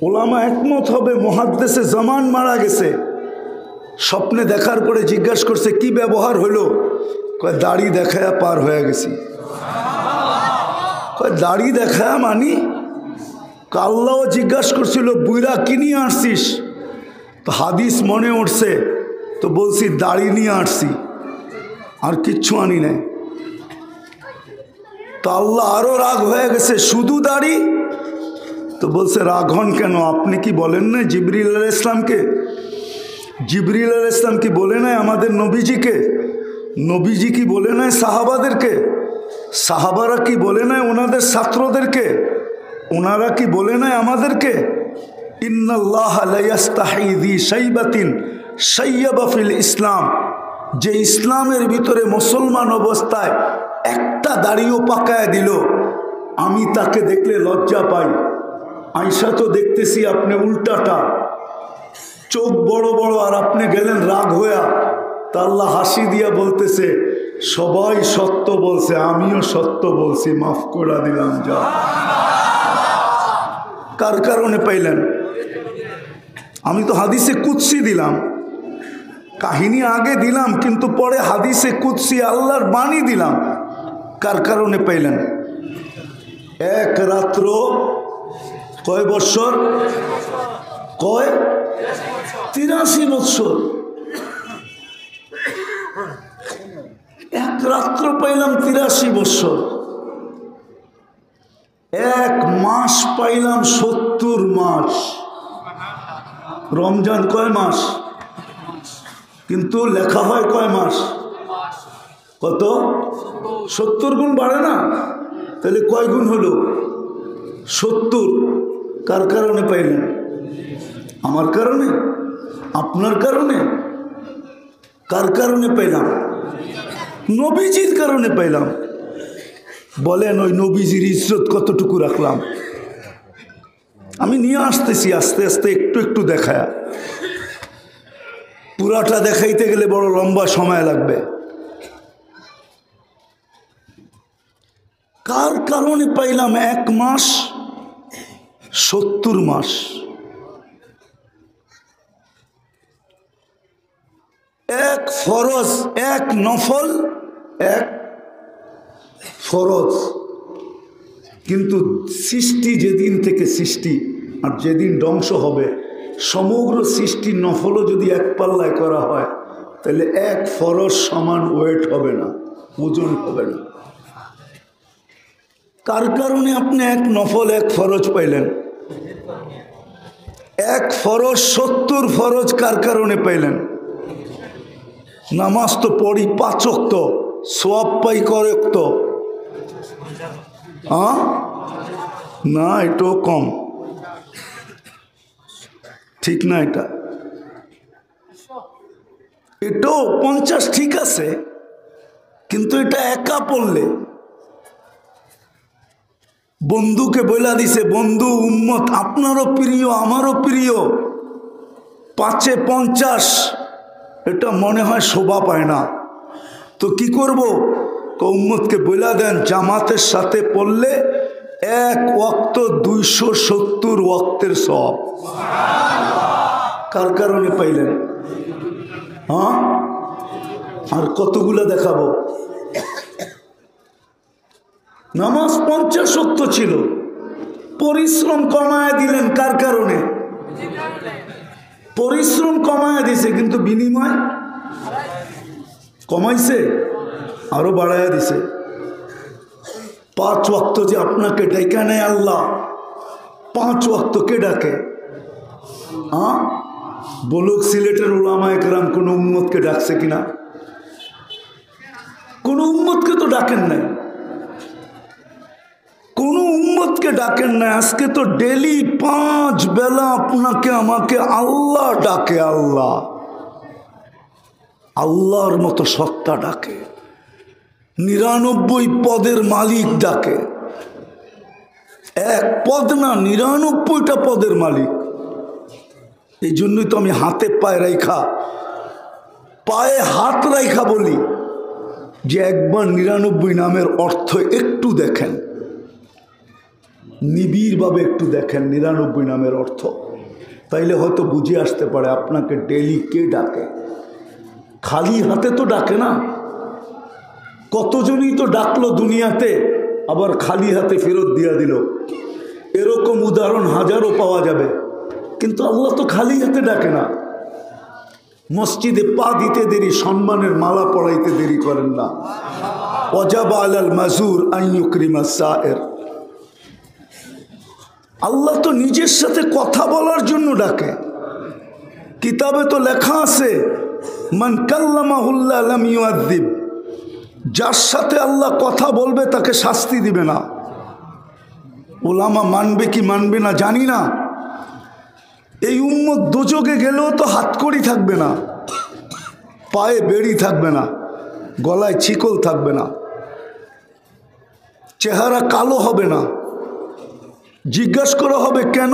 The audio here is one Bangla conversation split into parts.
ওলামা একমত হবে মুহাদ্দিসে জামান মারা গেছে। স্বপ্নে দেখার পরে জিজ্ঞাসা করছে কি ব্যবহার হলো? কয় দাড়ি দেখায়া পার হয়ে গেছি। কয় দাড়ি দেখায়া মানি? আল্লাহ জিজ্ঞাসা করছিল বুইরা কি নিয়ে আসছিস? তো হাদিস মনে উঠছে, তো বলছি দাড়ি নিয়ে আসছি, আর কিচ্ছু আনি নাই। তো আল্লাহ আরো রাগ হয়ে গেছে, শুধু দাড়ি? তো বলছে রাগ হন কেন? আপনি কি বলেন না জিবরিল আলাইহিস ইসলামকে? জিবরিল আলাইহিস ইসলাম কি বলে নাই আমাদের নবীজিকে? নবীজি কি বলে নাই সাহাবাদেরকে? সাহাবারা কি বলে নাই ওনাদের ছাত্রদেরকে? ওনারা কি বলে নাই আমাদেরকে? ইন্নাল্লাহা লা ইস্তাহি যি শাইবাতিন শাইয়াবা ফিল ইসলাম, যে ইসলামের ভিতরে মুসলমান অবস্থায় একটা দাড়িও পাকায় দিল, আমি তাকে দেখলে লজ্জা পাই। আয়েশা তো দেখতেছি আপনি উল্টাটা, চোখ বড় বড়, আর আপনি গেলেন রাগ হইয়া। তা আল্লাহ হাসি দিয়া বলতেছে সবাই সত্য বলছে, আমিও সত্য বলছি, মাফ করে দিলাম। যা কার কারণে পাইলেন? আমি তো হাদিসে কুদসি দিলাম, কাহিনী আগে দিলাম, কিন্তু পরে হাদিসে কুদসি আল্লাহর বাণী দিলাম। কার কারণে পাইলেন? এক রাত্র কয় বৎসর? কয় 83 বৎসর। এক রাত্র পাইলাম 83 বৎসর। এক মাস পাইলাম 70 মাস। রমজান কয় মাস? কিন্তু লেখা হয় কয় মাস? কত? 70 গুণ বাড়ে না? তাহলে কয় গুণ হলো? 70। কার কারণে পাইলেন? আমার কারণে? আপনার কারণে? কার কারণে পাইলাম? নবীজির কারণে পাইলাম। বলেন ওই নবীজির ইজ্জত কতটুকু রাখলাম? আমি নিয়ে আসতেছি আস্তে আস্তে একটু একটু দেখায়। পুরাটা দেখাইতে গেলে বড় লম্বা সময় লাগবে। কার কারণে পাইলাম? এক মাস 70 মাস। এক ফরজ, এক নফল, এক ফরজ। কিন্তু সৃষ্টি যেদিন থেকে সৃষ্টি আর যেদিন ধ্বংস হবে, সমগ্র সৃষ্টির নফলও যদি এক পাল্লায় করা হয়, তাহলে এক ফরজ সমান ওয়েট হবে না, ওজন হবে না। কার কারণে আপনি এক নফল এক ফরজ পাইলেন? এক ফরজ 70 ফরজ কার কারণে পাইলেন? নামাজ তো পড়ি 5 ওয়াক্ত, সওয়াব পাই কয় ওয়াক্ত? না, এটাও কম, ঠিক না? এটাও 50 ঠিক আছে, কিন্তু এটা একা পড়লে। বন্ধুকে বইলা দিছে, বন্ধু উম্মত আপনারও প্রিয় আমারও প্রিয়, 5-এ 50, এটা মনে হয় শোভা পায় না। তো কি করব? উম্মতকে বইলা দেন জামাতের সাথে পড়লে এক ওয়াক্ত 270 ওয়াক্তের সওয়াব। কার কারণে পাইলেন? আর কতগুলা দেখাবো? নামাজ 50 ওয়াক্ত ছিল, পরিশ্রম কমায় দিলেন কার কারণে? পরিশ্রম কমায় দিছে, কিন্তু বিনিময় কমাইছে, আরো বাড়াইয়া দিছে। 5 ওয়াক্ত যে আপনাকে ডাইকা নেয় আল্লাহ, 5 ওয়াক্ত কে ডাকে? বলুক সিলেটের উলামায়ে কেরাম কোন উম্মতকে ডাকছে কিনা? কোন উম্মতকে তো ডাকেন নাই, কোন উম্মতকে ডাকেন নাই। আজকে তো ডেলি 5 বেলা আপনাকে আমাকে আল্লাহ ডাকে। আল্লাহ, আল্লাহর মতো সত্তা ডাকে, 99 পদের মালিক ডাকে। এক পদ না, 99টা পদের মালিক। এই জন্যই তো আমি হাতে পায়ে রাইখা, পায়ে হাত রাইখা বলি যে একবার 99 নামের অর্থ একটু দেখেন। নিবিড়ভাবে একটু দেখেন 99 নামের অর্থ, তাইলে হয়তো বুঝে আসতে পারে আপনাকে ডেলি কে ডাকে। খালি হাতে তো ডাকে না, কতজনই তো ডাকলো দুনিয়াতে, আবার খালি হাতে ফেরত দিয়া দিল। এরকম উদাহরণ হাজারো পাওয়া যাবে, কিন্তু আল্লাহ তো খালি হাতে ডাকে না। মসজিদে পা দিতে দেরি, সম্মানের মালা পড়াইতে দেরি করেন না। ওয়াজাবা আলাল মাজুর আন ইউকরিমা সায়ের। আল্লাহ তো নিজের সাথে কথা বলার জন্য ডাকে। কিতাবে তো লেখা আছে মান কাল্লামাহুল্লাহ লাম ইউআযিব, যার সাথে আল্লাহ কথা বলবে তাকে শাস্তি দিবে না। ওলামা মানবে কি মানবে না জানি না। এই উম্মত দোজখে গেলেও তো হাতকড়ি থাকবে না, পায়ে বেড়ি থাকবে না, গলায় ছিকল থাকবে না, চেহারা কালো হবে না। জিজ্ঞাসা করা হবে কেন,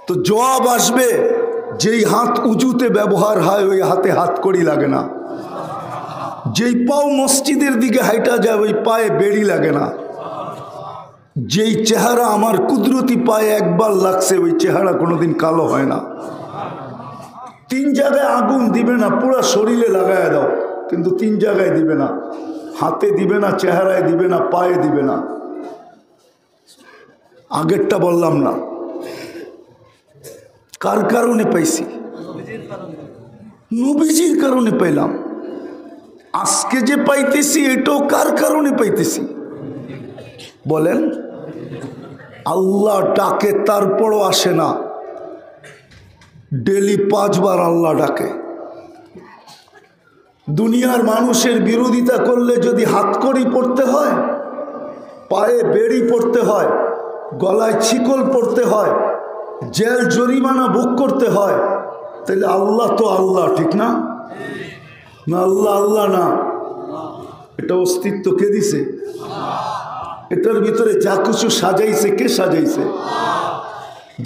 তো জবাব আসবে যেই হাত উজুতে ব্যবহার হয় ওই হাতে হাতকড়ি লাগে না, যেই পাও মসজিদের দিকে হাইটা যায় ওই পায়ে বেড়ি লাগে না, যেই চেহারা আমার কুদরতি পায়ে একবার লাগছে ওই চেহারা কোনোদিন কালো হয় না। 3 জায়গায় আগুন দিবে না, পুরো শরীরে লাগায় দাও, কিন্তু 3 জায়গায় দিবে না, হাতে দিবে না, চেহারায় দিবে না, পায়ে দিবে না। আগেরটা বললাম না, কার কারণে পাইছি? নবীজির কারণে পাইলাম। আজকে যে পাইতেছি এটাও কার কারণে পাইতেছি বলেন? আল্লাহ ডাকে তারপরও আসে না। ডেলি 5 বার আল্লাহ ডাকে। দুনিয়ার মানুষের বিরোধিতা করলে যদি হাতকড়ি পড়তে হয়, পায়ে বেড়ি পড়তে হয়, গলায় ছিকল পড়তে হয়, জেল জরিমানা ভোগ করতে হয়, তাহলে আল্লাহ তো আল্লাহ, ঠিক না? না আল্লাহ আল্লাহ না, এটা অস্তিত্ব কে দিছে? এটার ভিতরে যা কিছু সাজাইছে কে সাজাইছে?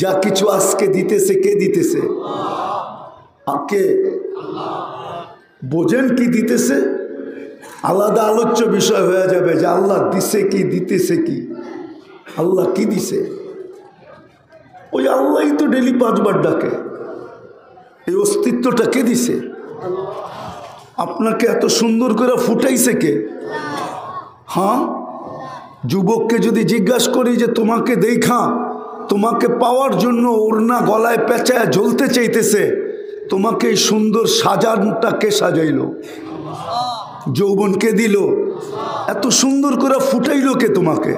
যা কিছু আজকে দিতেছে কে দিতেছে? কে? বোঝেন কি দিতেছে? আলাদা আলোচ্য বিষয় হয়ে যাবে যে আল্লাহ দিছে কি, দিতেছে কি, আল্লাহ কি দিছে। ওই আল্লাহই তো ডেলি 5 বার ডাকে। এই অস্তিত্বটা কে দিছে? আপনাকে এত সুন্দর করে ফুটাইছে কে? হ্যাঁ, যুবককে যদি জিজ্ঞাসা করি যে তোমাকে দেখা, তোমাকে পাওয়ার জন্য ওড়না গলায় পেঁচায় জ্বলতে চাইতেছে, তোমাকে এই সুন্দর সাজানটা কে সাজাইলো? যৌবন কে দিল? এত সুন্দর করে ফুটাইলো কে তোমাকে?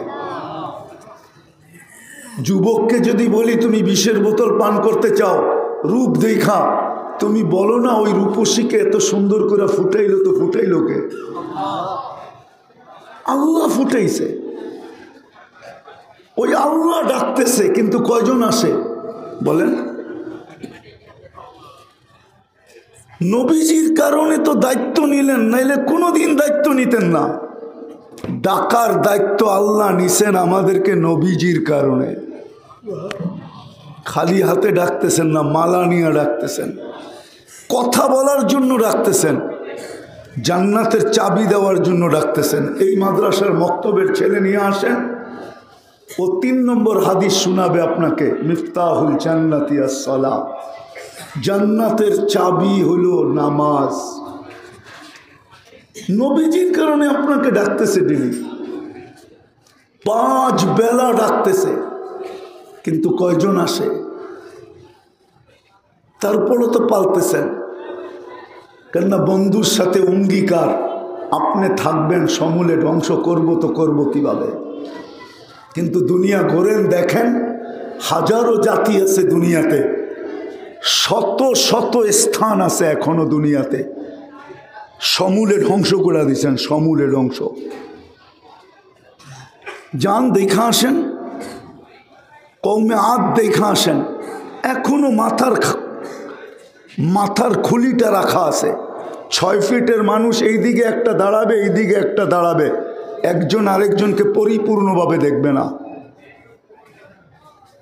যুবককে যদি বলি তুমি বিষের বোতল পান করতে চাও, রূপ দেখা, তুমি বলো না ওই রূপসীকে এত সুন্দর করে ফুটাইলো, তো ফুটাইলো কে? আল্লাহ ফুটাইছে। ওই আল্লাহ ডাকতেছে, কিন্তু কয়জন আসে বলেন? নবীজির কারণে তো দায়িত্ব নিলেন, নাইলে কোনোদিন দায়িত্ব নিতেন না। ডাকার দায়িত্ব আল্লাহ নিছেন আমাদেরকে নবীজির কারণে। খালি হাতে ডাকতেছেন না, মালা নিয়ে ডাকতেছেন, কথা বলার জন্য ডাকতেছেন, জান্নাতের চাবি দেওয়ার জন্য ডাকতেছেন। এই মাদ্রাসার মক্তবের ছেলে নিয়ে আসেন, ও 3 নম্বর হাদিস শোনাবে আপনাকে, মিফতাহুল জান্নাতি আস-সালাহ, জান্নাতের চাবি হলো নামাজ। নবীজির কারণে আপনাকে ডাকতেছে ডেলি, 5 বেলা ডাকতেছে, কিন্তু কয়জন আসে? তারপরও তো পালতেছেন, কেননা বন্ধুর সাথে অঙ্গীকার আপনি থাকবেন, সমূলে ধ্বংস করব তো করব কিভাবে। কিন্তু দুনিয়া ঘোরেন, দেখেন হাজারো জাতি আছে দুনিয়াতে, শত শত স্থান আছে এখনো দুনিয়াতে, সমূলে ধ্বংস করে দিয়েছেন, সমূলে ধ্বংস। যান দেখা আসেন, কওমে আদ দেখা আসেন, এখনো মাথার খুলিটা রাখা আছে। 6 ফিটের মানুষ এইদিকে একটা দাঁড়াবে, এইদিকে একটা দাঁড়াবে, একজন আরেকজনকে পরিপূর্ণভাবে দেখবে না।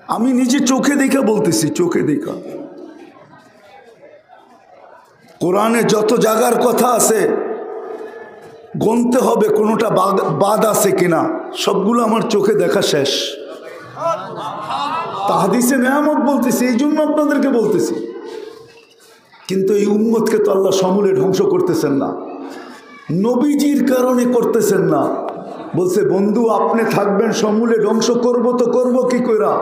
আমি নিজে চোখে দেখা বলতেছি, চোখে দেখা। কোরআনে যত জায়গার কথা আছে গণতে হবে কোনোটা বাদ আছে কিনা, সবগুলো আমার চোখে দেখা শেষ। তাহাদিসে নেয়ামত বলতেছি, এই জন্য আপনাদেরকে বলতেছি। কিন্তু এই উম্মতকে তো আল্লাহ সমূলে ধ্বংস করতেছেন না, নবীজির কারণে করতেছেন না। বলছে বন্ধু আপনি থাকবেন সমূলে ধ্বংস করব তো করব কি কইরা?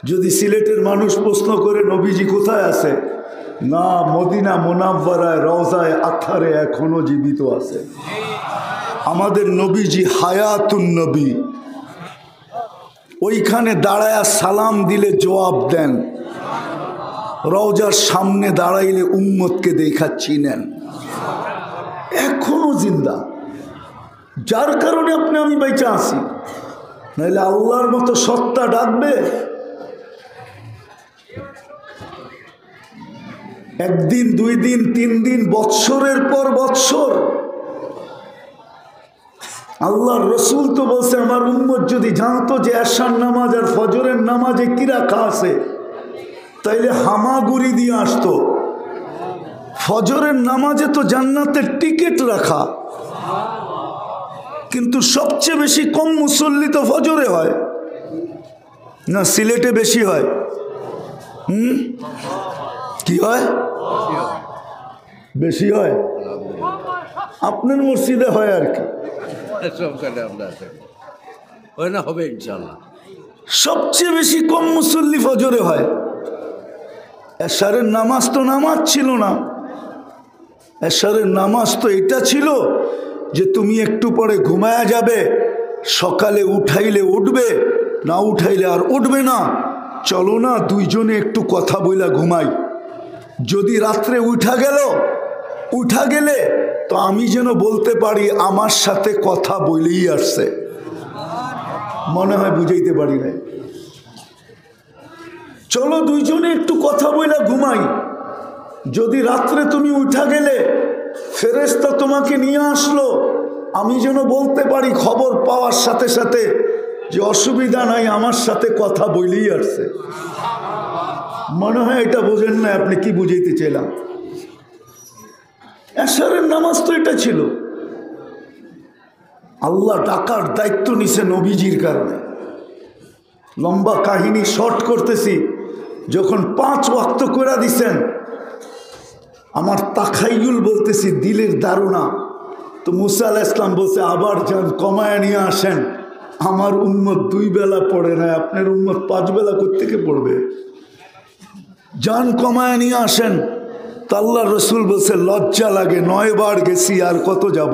যদি সিলেটের মানুষ প্রশ্ন করে নবীজি কোথায় আছে, না মদিনা মুনাব্বারায় রওজায়ে আতহারে এখনো জীবিত আছে। আমাদের নবীজি হায়াতুন নবী, ওইখানে দাঁড়ায়া সালাম দিলে জবাব দেন, রওজার সামনে দাঁড়াইলে উম্মতকে দেখা চিনেন, এখনো জিন্দা। যার কারণে আপনি আমি বাইচা আছি, নাহলে আল্লাহর মতো সত্তা ডাকবে? একদিন, দুই দিন, তিন দিন, বৎসরের পর বৎসর। আল্লাহর রসুল তো বলছে আমার উম্মত যদি জানতো যে এশার নামাজ আর ফজরের নামাজে কি রাখা আছে, তাইলে হামাগুড়ি দিয়ে আসতো। ফজরের নামাজে তো জান্নাতের টিকিট রাখা, কিন্তু সবচেয়ে বেশি কম মুসল্লি তো ফজরে হয় না, সিলেটে বেশি হয়? কি হয়? বেশি হয়। আপনার মসজিদে হয় আর কি, হবে ইনশাআল্লাহ। সবচেয়ে বেশি কম মুসল্লি ফজরে হয়। এশারের নামাজ তো নামাজ ছিল না, এশারের নামাজ তো এটা ছিল যে তুমি একটু পরে ঘুমায়া যাবে, সকালে উঠাইলে উঠবে, না উঠাইলে আর উঠবে না। চলো না দুইজনে একটু কথা বইলা ঘুমাই। যদি রাত্রে উঠা গেলে তো আমি যেন বলতে পারি আমার সাথে কথা বলেই আসছে। মনে হয় বুঝাইতে পারি না। চলো দুইজনে একটু কথা বইলা ঘুমাই। যদি রাত্রে তুমি উঠা গেলে, ফেরেশতা তোমাকে নিয়ে আসলো, আমি যেন বলতে পারি খবর পাওয়ার সাথে সাথে যে অসুবিধা নাই, আমার সাথে কথা বলেই আসছে। মনে হয় এটা বোঝেন না আপনি কি বুঝাইতে চাইলাম। এশারের নামাজ তো এটা ছিল। আল্লাহ ডাকার দায়িত্ব নিছে নবীজির কারণে। লম্বা কাহিনী শর্ট করতেছি। যখন 5 ওয়াক্ত করে দিছেন, আমার তাখাইয়ুল বলতেছি দিলের ধারণা, তো মুসা আলাইহিস সালাম বলছে আবার যান কমায় নিয়ে আসেন, আমার উম্মত 2 বেলা পড়ে না, আপনার উম্মত 5 বেলা কোত্থেকে পড়বে? যান কমায় নিয়ে আসেন। তো আল্লাহ রসুল বলছে লজ্জা লাগে, 9 বার গেছি, আর কত যাব?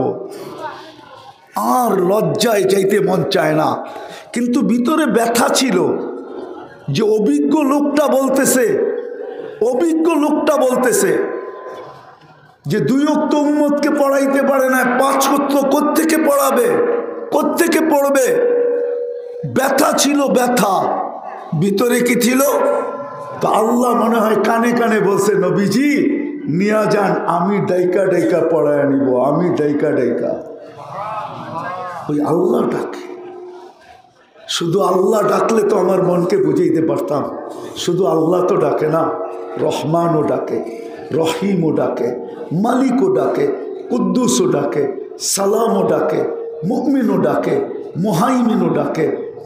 আর লজ্জায় যাইতে মন চায় না। কিন্তু ভিতরে ব্যথা ছিল যে অভিজ্ঞ লোকটা বলতেছে যে 2 ওয়াক্ত উম্মতকে পড়াইতে পারে না, 5 ওয়াক্ত কোত্থেকে পড়াবে, কোত্থেকে পড়বে? ব্যথা ছিল, ব্যথা ভিতরে কি ছিল? তো আল্লাহ মনে হয় কানে কানে বলছে নবীজি নিয়া যান, আমি ডাইকা ডাইকা পড়ায় নিব, আমি ডাইকা ডাইকা। ওই আল্লাহ ডাকে। শুধু আল্লাহ ডাকলে তো আমার মনকে বুঝাইতে পারতাম। শুধু আল্লাহ তো ডাকে না, রহমানও ডাকে, রহিমও ডাকে, মালিকও ডাকে, কুদ্দুসও ডাকে, সালামও ডাকে, মুমিনও ডাকে, মুহাইমিনও ডাকে,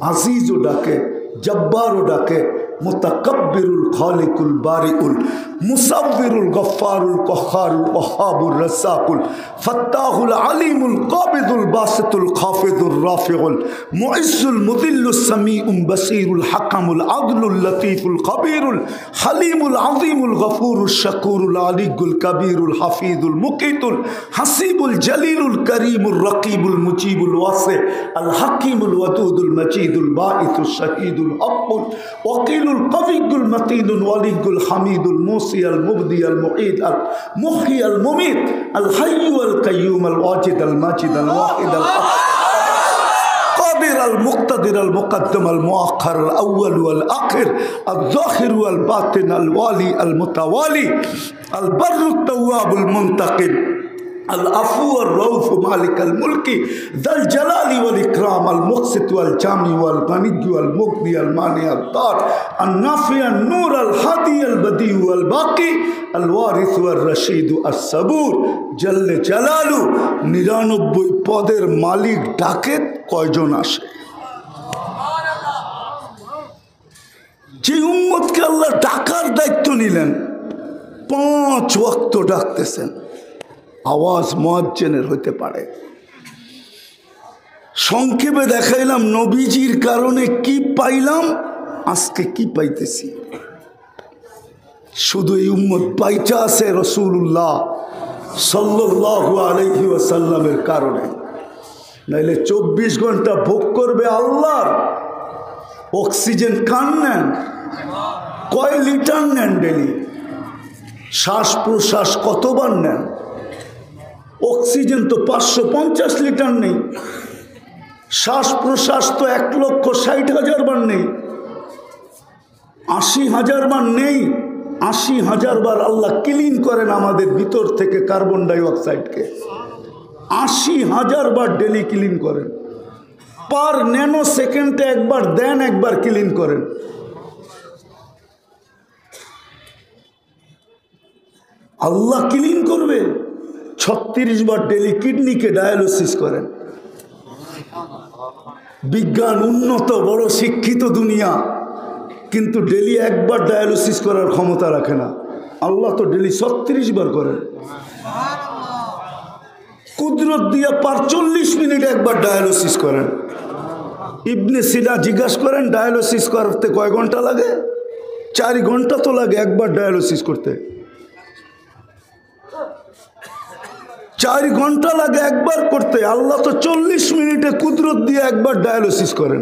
আজিজও ডাকে, জব্বারও ডাকে, মুতাকাব্বিরুল খালিকুল বারিউল মুসাব্বিরুল গফফারুল কহ্হারুল ওয়াহাবুর রাজ্জাকুল ফাত্তাহুল আলিমুল কাবিদুল বাসিতুল খাফিদুর রাফিউল মুইজ্জুল মুদিল্লুস সামিউম বাসীরুল হাকামুল আদলুল লতীফুল খবীরুল হালিমুল আযীমুল গফুরুশ শাকুরুল আলিয়ুল কবীরুল হাফিজুল মুকিতুল হাসিবুল জলিলুল করিমুর রকিবুল মুজিবুল ওয়াসি আল হাকিমুল ওয়াদুদুল মজিদুল বাঈসুশ শাহীদুল হকুল ওয়াকিল القوي المتين الولي الحميد الموصي المبدي المعيد المحيي المميت الحي القيوم الواجد الماجد الواحد القادر المقتدر المقدم المؤخر الأول والآخر الظاهر والباطن الوالي المتوالي البر التواب المنتقم العفو الرؤوف مالك الملك ذا الجلال والإكرام المقسط والجامع والغني والمغني المانع الضار النافع النور الهادي البديع والباقي الوارث والرشيد الصبور جل جلاله 99 পদের মালিক ডাকে কয়জন আসে? যে উম্মতকে আল্লাহ ডাকার দায়িত্ব নিলেন, 5 ওয়াক্ত ডাকতেছেন, আওয়াজ মুয়াজ্জিনের হইতে পারে। সংক্ষেপে দেখাইলাম নবীজির কারণে কি পাইলাম, আজকে কি পাইতেছি। শুধু এই উম্মত পাইচা আছে রাসূলুল্লাহ সাল্লাল্লাহু আলাইহি ওয়াসাল্লামের কারণে, নাইলে 24 ঘন্টা ভোগ করবে আল্লাহর। অক্সিজেন কান নেন, কয় লিটার নেন ডেলি? শ্বাস প্রশ্বাস কতবার নেন? অক্সিজেন তো 550 লিটার নেই, শ্বাস প্রশ্বাস তো 1,60,000 বার নেই, 80,000 বার নেই। 80,000 বার আল্লাহ ক্লিন করেন আমাদের ভিতর থেকে কার্বন ডাই অক্সাইডকে। 80,000 বার ডেলি ক্লিন করেন, পার ন্যানো সেকেন্ডে একবার দেন, একবার ক্লিন করেন। আল্লাহ ক্লিন করবে। 36 বার ডেলি কিডনিকে ডায়ালিসিস করেন। বিজ্ঞান উন্নত, বড় শিক্ষিত দুনিয়া, কিন্তু ডেলি একবার ডায়ালিসিস করার ক্ষমতা রাখে না। আল্লাহ তো ডেলি 36 বার করেন। কুদরত দিয়া পার 40 মিনিট একবার ডায়ালিসিস করেন। ইবনে সিনা জিজ্ঞাসা করেন ডায়ালিসিস করতে কয় ঘন্টা লাগে? 4 ঘন্টা তো লাগে একবার ডায়ালিসিস করতে। 4 ঘন্টা লাগে একবার করতে, আল্লাহ তো 40 মিনিটে কুদরত দিয়ে একবার ডায়ালিসিস করেন।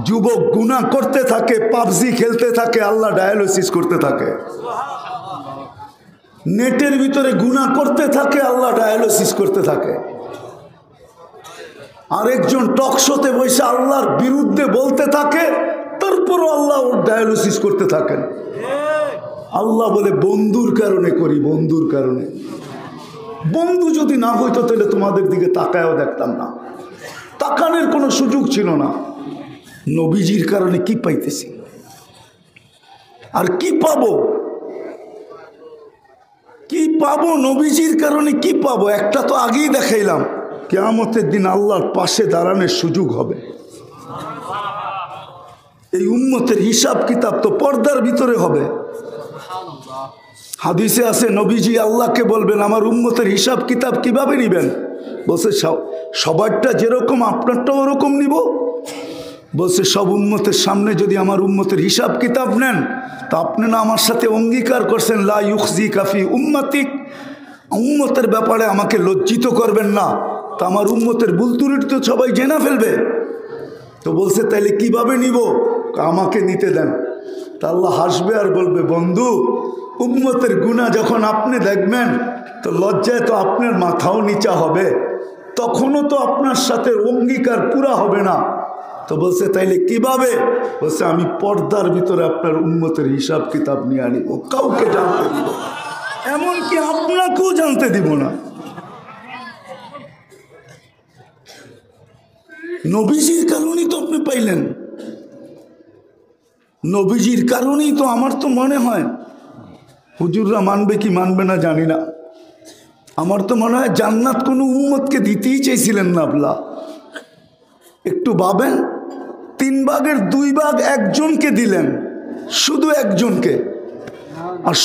যুবক গুনাহ করতে থাকে, পাবজি খেলতে থাকে, আল্লাহ ডায়ালিসিস করতে থাকে। নেটের ভিতরে গুনাহ করতে থাকে, আল্লাহ ডায়ালিসিস করতে থাকে। আরেকজন টক শোতে বসে আল্লাহর বিরুদ্ধে বলতে থাকে, তারপরও আল্লাহ ওর ডায়ালিসিস করতে থাকেন। আল্লাহ বলে বন্ধুর কারণে করি, বন্ধুর কারণে। বন্ধু যদি না হইতো তাহলে তোমাদের দিকে তাকায়ও দেখতাম না, তাকানোর কোনো সুযোগ ছিল না। নবীজির কারণে কি পাইতেছি আর কি পাবো? কি পাবো নবীজির কারণে? কি পাবো? একটা তো আগেই দেখাইলাম, কিয়ামতের দিন আল্লাহর পাশে দাঁড়ানোর সুযোগ হবে। এই উম্মতের হিসাব কিতাব তো পর্দার ভিতরে হবে। হাদিসে আছে নবীজি আল্লাহকে বলবেন আমার উম্মতের হিসাব কিতাব কিভাবে নিবেন? বলছে সবারটা যেরকম আপনারটাও ওরকম নিব। বলছে সব উম্মতের সামনে যদি আমার উম্মতের হিসাব কিতাব নেন, তা আপনি না আমার সাথে অঙ্গীকার করছেন লা ইউখজি কাফি উম্মতিক, উম্মতের ব্যাপারে আমাকে লজ্জিত করবেন না, তা আমার উম্মতের ভুল ত্রুটি তো সবাই জেনে ফেলবে। তো বলছে তাইলে কিভাবে নিব? আমাকে নিতে দেন। তা আল্লাহ হাসবে আর বলবে বন্ধু, উম্মতের গুনাহ যখন আপনি দেখবেন তো লজ্জায় তো আপনার মাথাও নিচা হবে, তখনও তো আপনার সাথে অঙ্গীকার পুরা হবে না। তো বলছে তাইলে কিভাবে? বলছে আমি পর্দার ভিতরে আপনার উম্মতের হিসাব কিতাব নিয়ে আনিব, কাউকে জানতে দিব, এমনকি আপনাকেও জানতে দিব না। নবীজির কারণেই তো আপনি পাইলেন, নবীজির কারণেই তো। আমার তো মনে হয় হুজুররা মানবে কি মানবে না জানি না, আমার তো মনে হয় জান্নাত কোনো উম্মতকে দিতেই চাইছিলেন না আল্লাহ। একটু ভাবেন, 3 ভাগের 2 ভাগ একজনকে দিলেন, শুধু একজনকে। আর